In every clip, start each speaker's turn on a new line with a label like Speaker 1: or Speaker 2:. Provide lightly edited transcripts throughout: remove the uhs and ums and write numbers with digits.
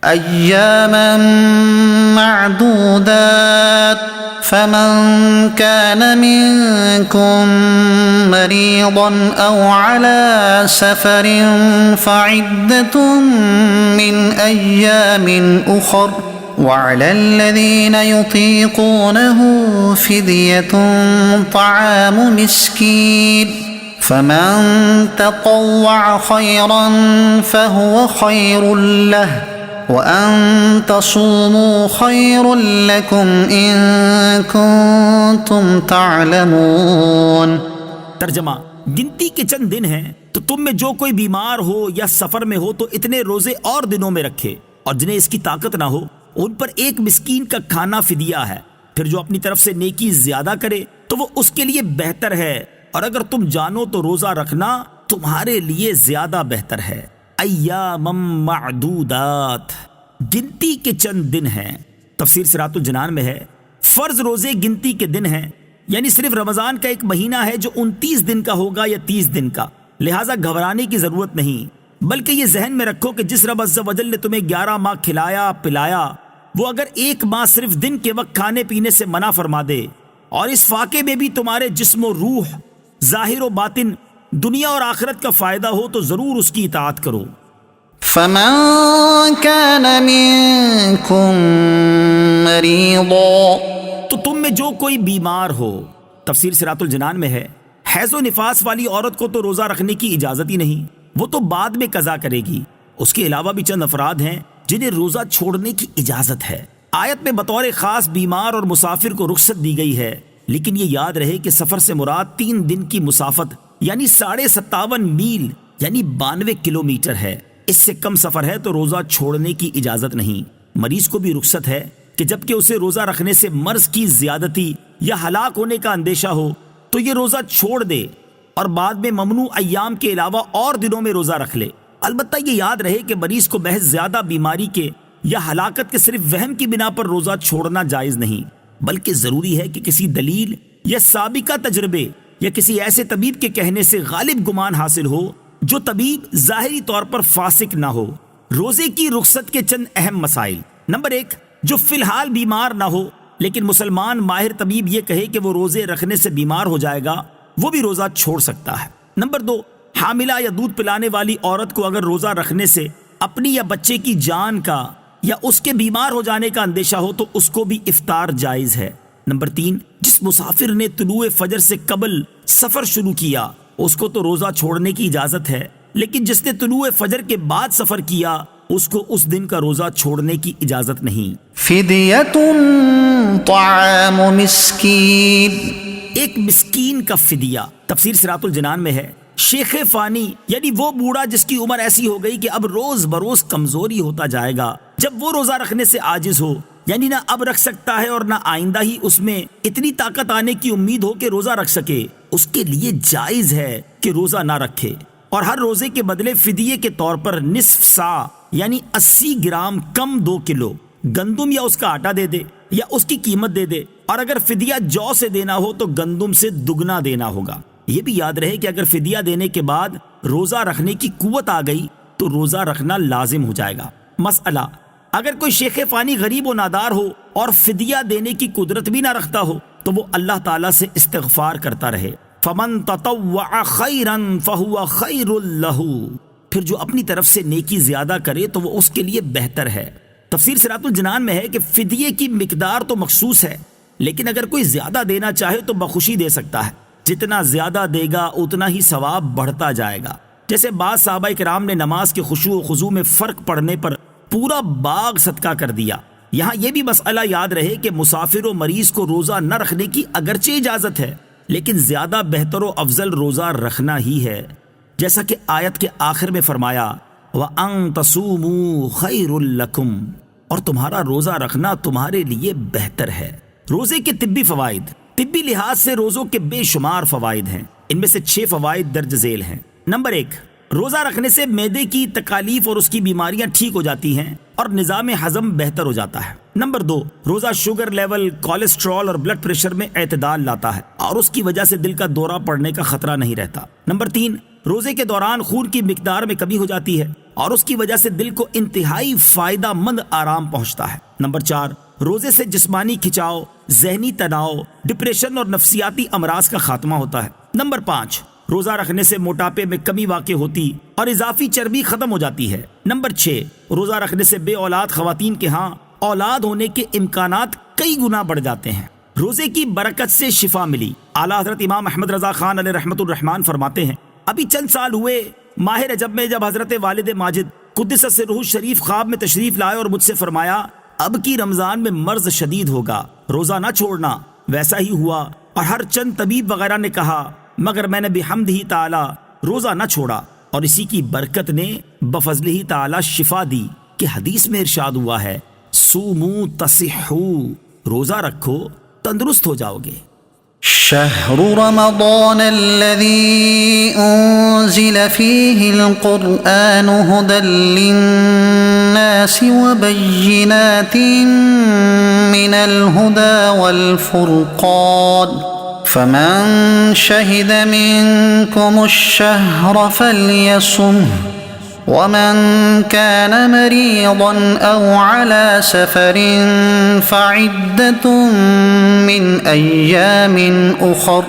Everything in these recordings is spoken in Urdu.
Speaker 1: أياما معدودات فمن كان منكم مريضا أو على سفر فعدة من أيام أخر وعلى الذين يطيقونه فدية طعام مسكين فمن تطوع خيرا فهو خير له وأن تصوموا خير لكم إن كنتم تعلمون۔
Speaker 2: ترجمہ: گنتی کے چند دن ہیں تو تم میں جو کوئی بیمار ہو یا سفر میں ہو تو اتنے روزے اور دنوں میں رکھے، اور جنہیں اس کی طاقت نہ ہو ان پر ایک مسکین کا کھانا فدیہ ہے۔ پھر جو اپنی طرف سے نیکی زیادہ کرے تو وہ اس کے لیے بہتر ہے، اور اگر تم جانو تو روزہ رکھنا تمہارے لیے زیادہ بہتر ہے۔ ایام معدودات، گنتی کے چند دن ہیں۔ تفسیر صراط الجنان میں ہے فرض روزے گنتی کے دن ہیں، یعنی صرف رمضان کا ایک مہینہ ہے جو 29 دن کا ہوگا یا 30 دن کا، لہٰذا گھبرانے کی ضرورت نہیں، بلکہ یہ ذہن میں رکھو کہ جس رب عز و جل نے تمہیں 11 ماہ کھلایا پلایا، وہ اگر ایک ماہ صرف دن کے وقت کھانے پینے سے منع فرما دے، اور اس فاقے میں بھی تمہارے جسم و روح، ظاہر و باطن، دنیا اور آخرت کا فائدہ ہو تو ضرور اس کی اطاعت کرو۔
Speaker 1: فمن كان منكم مريضا،
Speaker 2: تو تم میں جو کوئی بیمار ہو، تفسیر صراط الجنان میں ہے حیض و نفاس والی عورت کو تو روزہ رکھنے کی اجازت ہی نہیں، وہ تو بعد میں قضا کرے گی۔ اس کے علاوہ بھی چند افراد ہیں جنہیں روزہ چھوڑنے کی اجازت ہے۔ آیت میں بطور خاص بیمار اور مسافر کو رخصت دی گئی ہے، لیکن یہ یاد رہے کہ سفر سے مراد 3 دن کی مسافت یعنی 57.5 میل یعنی 92 کلومیٹر ہے۔ اس سے کم سفر ہے تو روزہ چھوڑنے کی اجازت نہیں۔ مریض کو بھی رخصت ہے کہ جبکہ اسے روزہ رکھنے سے مرض کی زیادتی یا ہلاک ہونے کا اندیشہ ہو تو یہ روزہ چھوڑ دے اور بعد میں ممنوع ایام کے علاوہ اور دنوں میں روزہ رکھ لے۔ البتہ یہ یاد رہے کہ مریض کو محض زیادہ بیماری کے یا ہلاکت کے صرف وہم کی بنا پر روزہ چھوڑنا جائز نہیں، بلکہ ضروری ہے کہ کسی دلیل یا سابقہ تجربے یا کسی ایسے طبیب کے کہنے سے غالب گمان حاصل ہو جو طبیب ظاہری طور پر فاسق نہ ہو۔ روزے کی رخصت کے چند اہم مسائل۔ نمبر 1، جو فی الحال بیمار نہ ہو لیکن مسلمان ماہر طبیب یہ کہے کہ وہ روزے رکھنے سے بیمار ہو جائے گا، وہ بھی روزہ چھوڑ سکتا ہے۔ نمبر 2، حاملہ یا دودھ پلانے والی عورت کو اگر روزہ رکھنے سے اپنی یا بچے کی جان کا یا اس کے بیمار ہو جانے کا اندیشہ ہو تو اس کو بھی افطار جائز ہے۔ نمبر 3، جس مسافر نے طلوع فجر سے قبل سفر شروع کیا اس کو تو روزہ چھوڑنے کی اجازت ہے، لیکن جس نے طلوع فجر کے بعد سفر کیا اس کو اس دن کا روزہ چھوڑنے کی اجازت نہیں۔
Speaker 1: فدیۃ طعام مسکین،
Speaker 2: ایک مسکین کا فدیہ۔ تفسیر صراط الجنان میں ہے شیخ فانی یعنی وہ بوڑھا جس کی عمر ایسی ہو گئی کہ اب روز بروز کمزوری ہوتا جائے گا، جب وہ روزہ رکھنے سے عاجز ہو، یعنی نہ اب رکھ سکتا ہے اور نہ آئندہ ہی اس میں اتنی طاقت آنے کی امید ہو کہ روزہ رکھ سکے، اس کے لیے جائز ہے کہ روزہ نہ رکھے، اور ہر روزے کے بدلے فدیے کے طور پر نصف سا یعنی 80 گرام کم 2 کلو گندم یا اس کا آٹا دے دے یا اس کی قیمت دے دے، اور اگر فدیہ جو سے دینا ہو تو گندم سے دگنا دینا ہوگا۔ یہ بھی یاد رہے کہ اگر فدیہ دینے کے بعد روزہ رکھنے کی قوت آ گئی تو روزہ رکھنا لازم ہو جائے گا۔ مسئلہ، اگر کوئی شیخ فانی غریب و نادار ہو اور فدیہ دینے کی قدرت بھی نہ رکھتا ہو تو وہ اللہ تعالیٰ سے استغفار کرتا رہے۔ فَمَن تَطَوَّعَ خَيْرًا فَهُوَ خَيْرٌ لَهُ، پھر جو اپنی طرف سے نیکی زیادہ کرے تو وہ اس کے لیے بہتر ہے۔ تفسیر صراط الجنان میں ہے کہ فدیے کی مقدار تو مخصوص ہے، لیکن اگر کوئی زیادہ دینا چاہے تو بخوشی دے سکتا ہے، جتنا زیادہ دے گا اتنا ہی ثواب بڑھتا جائے گا۔ جیسے بعض صحابہ کرام نے نماز کے خشوع و خضوع میں فرق پڑنے پر پورا باغ صدقہ کر دیا۔ یہاں یہ بھی مسئلہ یاد رہے کہ مسافر و مریض کو روزہ نہ رکھنے کی اگرچہ اجازت ہے، لیکن زیادہ بہتر و افضل روزہ رکھنا ہی ہے، جیسا کہ آیت کے آخر میں فرمایا وَأَن تَصُومُوا خَيْرٌ لَكُمْ، اور تمہارا روزہ رکھنا تمہارے لیے بہتر ہے۔ روزے کے طبی فوائد۔ طبی لحاظ سے روزوں کے بے شمار فوائد ہیں، ان میں سے 6 فوائد درج ذیل ہیں۔ نمبر 1، روزہ رکھنے سے معدے کی تکالیف اور اس کی بیماریاں ٹھیک ہو جاتی ہیں اور نظام ہضم بہتر ہو جاتا ہے۔ نمبر 2، روزہ شوگر لیول، کولیسٹرول اور بلڈ پریشر میں اعتدال لاتا ہے اور اس کی وجہ سے دل کا دورہ پڑنے کا خطرہ نہیں رہتا۔ نمبر 3، روزے کے دوران خون کی مقدار میں کمی ہو جاتی ہے اور اس کی وجہ سے دل کو انتہائی فائدہ مند آرام پہنچتا ہے۔ نمبر 4، روزے سے جسمانی کھچاؤ، ذہنی تناؤ، ڈپریشن اور نفسیاتی امراض کا خاتمہ ہوتا ہے۔ نمبر 5، روزہ رکھنے سے موٹاپے میں کمی واقع ہوتی اور اضافی چربی ختم ہو جاتی ہے۔ نمبر 6، روزہ رکھنے سے بے اولاد خواتین کے ہاں اولاد ہونے کے امکانات کئی گنا بڑھ جاتے ہیں۔ روزے کی برکت سے شفا ملی۔ اعلیٰ حضرت امام احمد رضا خان علیہ رحمت الرحمن فرماتے ہیں، ابھی چند سال ہوئے ماہ رجب میں جب حضرت والد ماجد قدس سرہ شریف خواب میں تشریف لائے اور مجھ سے فرمایا اب کی رمضان میں مرض شدید ہوگا، روزہ نہ چھوڑنا۔ ویسا ہی ہوا اور ہر چند طبیب وغیرہ نے کہا، مگر میں نے بحمد ہی تعالی روزہ نہ چھوڑا اور اسی کی برکت نے بفضل ہی تعالی شفا دی کہ حدیث میں ارشاد ہوا ہے سومو تصحو، روزہ رکھو تندرست ہو جاؤ گے۔
Speaker 1: شهر رمضان الذي أنزل فيه القرآن هدى للناس وبينات من الهدى والفرقان فمن شهد منكم الشهر فليصمه ومن كان مريضا أو على سفر فعدة من أيام أخر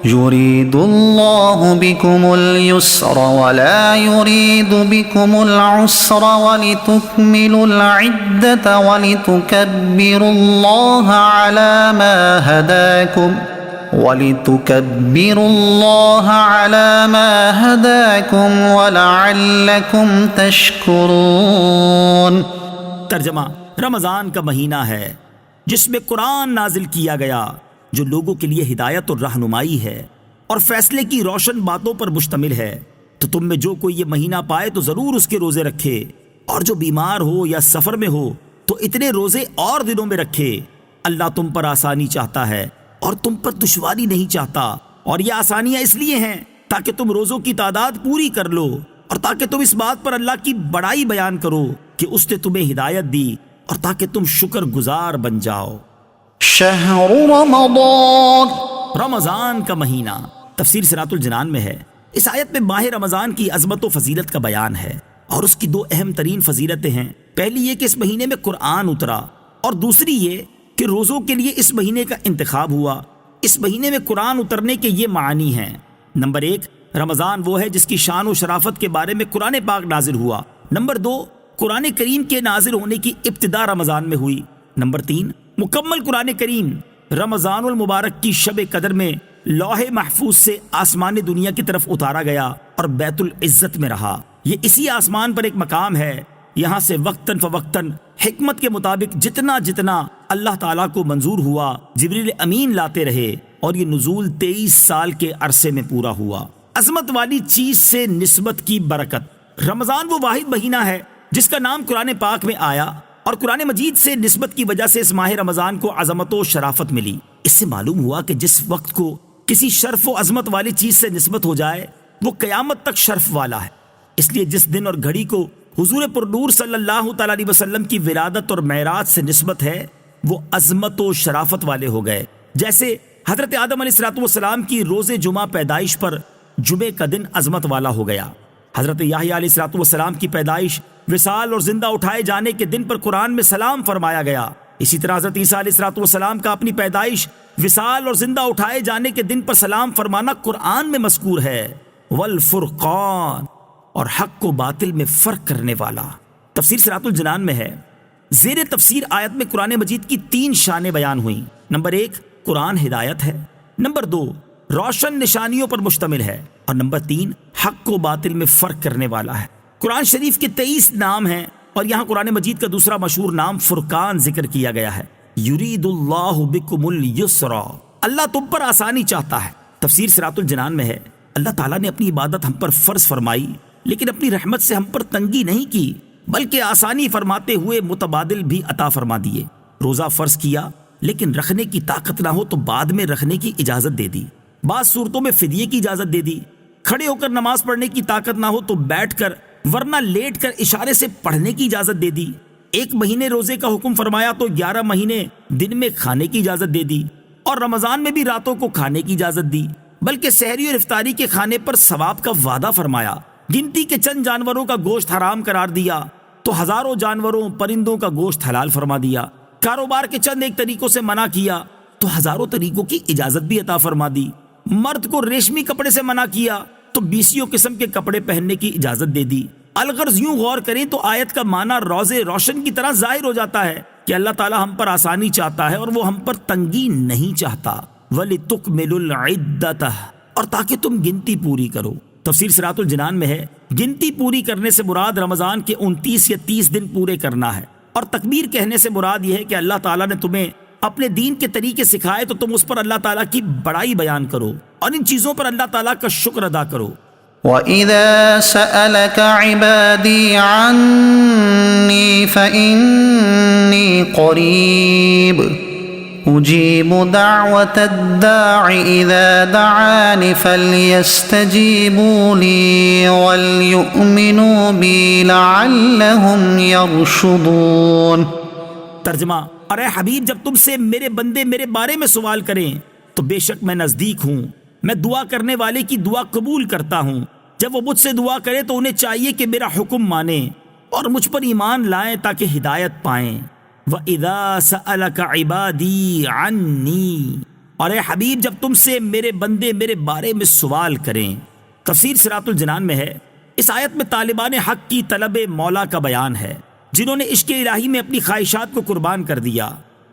Speaker 1: يريد الله بكم اليسر ولا يريد بكم العسر ولتكملوا العدة ولتكبروا الله على ما هداكم وَلِتُكَبِّرُوا اللَّهَ عَلَى مَا هَدَاكُمْ وَلَعَلَّكُمْ تَشْكُرُونَ۔
Speaker 2: ترجمہ، رمضان کا مہینہ ہے جس میں قرآن نازل کیا گیا جو لوگوں کے لیے ہدایت اور رہنمائی ہے اور فیصلے کی روشن باتوں پر مشتمل ہے، تو تم میں جو کوئی یہ مہینہ پائے تو ضرور اس کے روزے رکھے، اور جو بیمار ہو یا سفر میں ہو تو اتنے روزے اور دنوں میں رکھے۔ اللہ تم پر آسانی چاہتا ہے اور تم پر دشواری نہیں چاہتا، اور یہ آسانیاں اس لیے ہیں تاکہ تم روزوں کی تعداد پوری کر لو اور تاکہ تم اس بات پر اللہ کی بڑائی بیان کرو کہ اس نے تمہیں ہدایت دی اور تاکہ تم شکر گزار بن جاؤ۔
Speaker 1: شہر رمضان،
Speaker 2: رمضان کا مہینہ تفسیر صراط الجنان میں ہے۔ اس آیت میں ماہ رمضان کی عظمت و فضیلت کا بیان ہے اور اس کی 2 اہم ترین فضیلتیں ہیں۔ پہلی یہ کہ اس مہینے میں قرآن اترا، اور دوسری یہ کہ روزوں کے لیے اس مہینے کا انتخاب ہوا۔ اس مہینے میں قرآن اترنے کے یہ معنی ہیں۔ نمبر 1، رمضان وہ ہے جس کی شان و شرافت کے بارے میں قرآن پاک نازل ہوا۔ نمبر 2، قرآن کریم کے نازل ہونے کی ابتدا رمضان میں ہوئی۔ نمبر 3، مکمل قرآن کریم رمضان المبارک کی شب قدر میں لوح محفوظ سے آسمان دنیا کی طرف اتارا گیا اور بیت العزت میں رہا۔ یہ اسی آسمان پر ایک مقام ہے، یہاں سے وقتاً فوقتاً حکمت کے مطابق جتنا اللہ تعالیٰ کو منظور ہوا جبریل امین لاتے رہے، اور یہ نزول 23 سال کے عرصے میں پورا ہوا۔ عظمت والی چیز سے نسبت کی برکت۔ رمضان وہ واحد مہینہ ہے جس کا نام قرآن پاک میں آیا، اور قرآن مجید سے نسبت کی وجہ سے اس ماہ رمضان کو عظمت و شرافت ملی۔ اس سے معلوم ہوا کہ جس وقت کو کسی شرف و عظمت والی چیز سے نسبت ہو جائے وہ قیامت تک شرف والا ہے۔ اس لیے جس دن اور گھڑی کو حضور پرنور صلی اللہ تعالی علیہ وسلم کی ولادت اور معراج سے نسبت ہے وہ عظمت و شرافت والے ہو گئے۔ جیسے حضرت آدم علیہ السلام کی روز جمعہ پیدائش پر جمعے کا دن عظمت والا ہو گیا۔ حضرت یحییٰ علیہ السلام کی پیدائش، وصال اور زندہ اٹھائے جانے کے دن پر قرآن میں سلام فرمایا گیا۔ اسی طرح حضرت عیسیٰ علیہ السلام کا اپنی پیدائش، وصال اور زندہ اٹھائے جانے کے دن پر سلام فرمانا قرآن میں مذکور ہے۔ والفرقان، اور حق و باطل میں فرق کرنے والا۔ تفسیر صراط الجنان میں ہے، زیر تفسیر آیت میں قرآن مجید کی 3 شانیں بیان ہوئیں۔ نمبر 1، قرآن ہدایت ہے۔ نمبر 2، روشن نشانیوں پر مشتمل ہے۔ اور نمبر 3، حق و باطل میں فرق کرنے والا ہے۔ قرآن شریف کے 23 نام ہیں، اور یہاں قرآن مجید کا دوسرا مشہور نام فرقان ذکر کیا گیا ہے۔ یرید اللہ بکم اليسر، اللہ تم پر آسانی چاہتا ہے۔ تفسیر صراط الجنان میں ہے، اللہ تعالیٰ نے اپنی عبادت ہم پر فرض فرمائی، لیکن اپنی رحمت سے ہم پر تنگی نہیں کی، بلکہ آسانی فرماتے ہوئے متبادل بھی عطا فرما دیے۔ روزہ فرض کیا، لیکن رکھنے کی طاقت نہ ہو تو بعد میں رکھنے کی اجازت دے دی۔ بعض صورتوں میں فدیے کی اجازت دے دی۔ کھڑے ہو کر نماز پڑھنے کی طاقت نہ ہو تو بیٹھ کر ورنہ لیٹ کر اشارے سے پڑھنے کی اجازت دے دی۔ 1 مہینے روزے کا حکم فرمایا تو 11 مہینے دن میں کھانے کی اجازت دے دی، اور رمضان میں بھی راتوں کو کھانے کی اجازت دی۔ بلکہ سحری اور افطاری کے کھانے پر ثواب کا وعدہ فرمایا۔ گنتی کے چند جانوروں کا گوشت حرام قرار دیا تو ہزاروں جانوروں پرندوں کا گوشت حلال فرما دیا۔ کاروبار کے چند ایک طریقوں سے منع کیا تو ہزاروں طریقوں کی اجازت بھی عطا فرما دی۔ مرد کو ریشمی کپڑے سے منع کیا تو 20 قسم کے کپڑے پہننے کی اجازت دے دی۔ الغرض یوں غور کریں تو آیت کا معنی روز روشن کی طرح ظاہر ہو جاتا ہے کہ اللہ تعالی ہم پر آسانی چاہتا ہے اور وہ ہم پر تنگی نہیں چاہتا۔ وَلِتُكْمِلُوا الْعِدَّةَ، اور تاکہ تم گنتی پوری کرو۔ تفسیر صراط الجنان میں ہے گنتی پوری کرنے سے مراد رمضان کے 29 یا 30 دن پورے کرنا ہے، اور تکبیر کہنے سے مراد یہ ہے کہ اللہ تعالیٰ نے تمہیں اپنے دین کے طریقے سکھائے تو تم اس پر اللہ تعالیٰ کی بڑائی بیان کرو اور ان چیزوں پر اللہ تعالیٰ کا شکر ادا کرو۔
Speaker 1: وَإِذَا سَأَلَكَ عِبَادِي عَنِّي فَإِنِّي قَرِيبٌ أُجِيبُ دَعْوَةَ الدَّاعِ إِذَا دَعَانِ فَلْيَسْتَجِيبُوا لِي وَلْيُؤْمِنُوا بِي لَعَلَّهُمْ يَرْشُدُونَ۔
Speaker 2: ترجمہ، اور اے حبیب جب تم سے میرے بندے میرے بارے میں سوال کریں تو بے شک میں نزدیک ہوں، میں دعا کرنے والے کی دعا قبول کرتا ہوں۔ جب وہ مجھ سے دعا کرے تو انہیں چاہیے کہ میرا حکم مانیں اور مجھ پر ایمان لائیں تاکہ ہدایت پائیں۔ وَإِذَا سَأَلَكَ عِبَادِي عَنِّي، اور اے حبیب جب تم سے میرے بندے میرے بارے میں سوال کریں۔ تفسیر صراط الجنان میں ہے اس آیت میں طالبان حق کی طلب مولا کا بیان ہے، جنہوں نے عشق الہی میں اپنی خواہشات کو قربان کر دیا،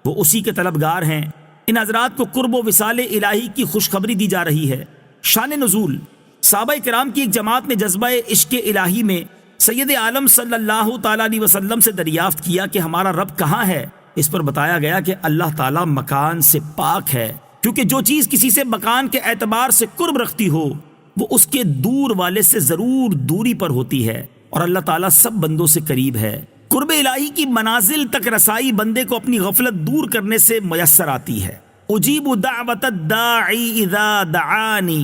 Speaker 2: وہ اسی کے طلبگار ہیں۔ ان حضرات کو قرب و وصال الہی کی خوشخبری دی جا رہی ہے۔ شان نزول، صحابہ کرام کی ایک جماعت نے جذبہ عشق الہی میں سید عالم صلی اللہ تعالیٰ علیہ وسلم سے دریافت کیا کہ ہمارا رب کہاں ہے؟ اس پر بتایا گیا کہ اللہ تعالیٰ مکان سے پاک ہے، کیونکہ جو چیز کسی سے مکان کے اعتبار سے قرب رکھتی ہو وہ اس کے دور والے سے ضرور دوری پر ہوتی ہے، اور اللہ تعالیٰ سب بندوں سے قریب ہے۔ قرب الہی کی منازل تک رسائی بندے کو اپنی غفلت دور کرنے سے میسر آتی ہے۔ اجیب دعوت الداعی اذا دعانی،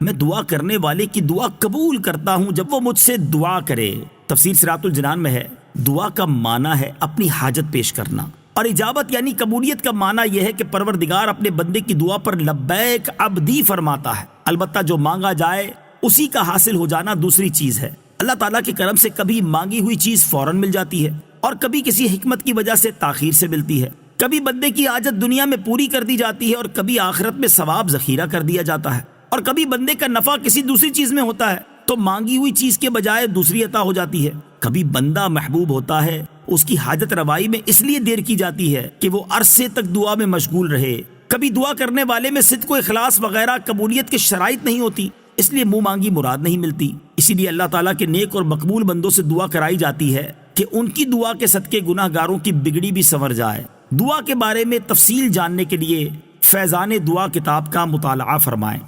Speaker 2: میں دعا کرنے والے کی دعا قبول کرتا ہوں جب وہ مجھ سے دعا کرے۔ تفسیر صراط الجنان میں ہے دعا کا معنی ہے اپنی حاجت پیش کرنا، اور اجابت یعنی قبولیت کا معنی یہ ہے کہ پروردگار اپنے بندے کی دعا پر لبیک عبدی فرماتا ہے۔ البتہ جو مانگا جائے اسی کا حاصل ہو جانا دوسری چیز ہے۔ اللہ تعالیٰ کے کرم سے کبھی مانگی ہوئی چیز فوراً مل جاتی ہے اور کبھی کسی حکمت کی وجہ سے تاخیر سے ملتی ہے۔ کبھی بندے کی حاجت دنیا میں پوری کر دی جاتی ہے اور کبھی آخرت میں ثواب ذخیرہ کر دیا جاتا ہے، اور کبھی بندے کا نفع کسی دوسری چیز میں ہوتا ہے تو مانگی ہوئی چیز کے بجائے دوسری عطا ہو جاتی ہے۔ کبھی بندہ محبوب ہوتا ہے، اس کی حاجت روائی میں اس لیے دیر کی جاتی ہے کہ وہ عرصے تک دعا میں مشغول رہے۔ کبھی دعا کرنے والے میں صدق و اخلاص وغیرہ قبولیت کی شرائط نہیں ہوتی، اس لیے منہ مانگی مراد نہیں ملتی۔ اسی لیے اللہ تعالیٰ کے نیک اور مقبول بندوں سے دعا کرائی جاتی ہے کہ ان کی دعا کے صدقے گناہ گاروں کی بگڑی بھی سنور جائے۔ دعا کے بارے میں تفصیل جاننے کے لیے فیضان دعا کتاب کا مطالعہ فرمائیں۔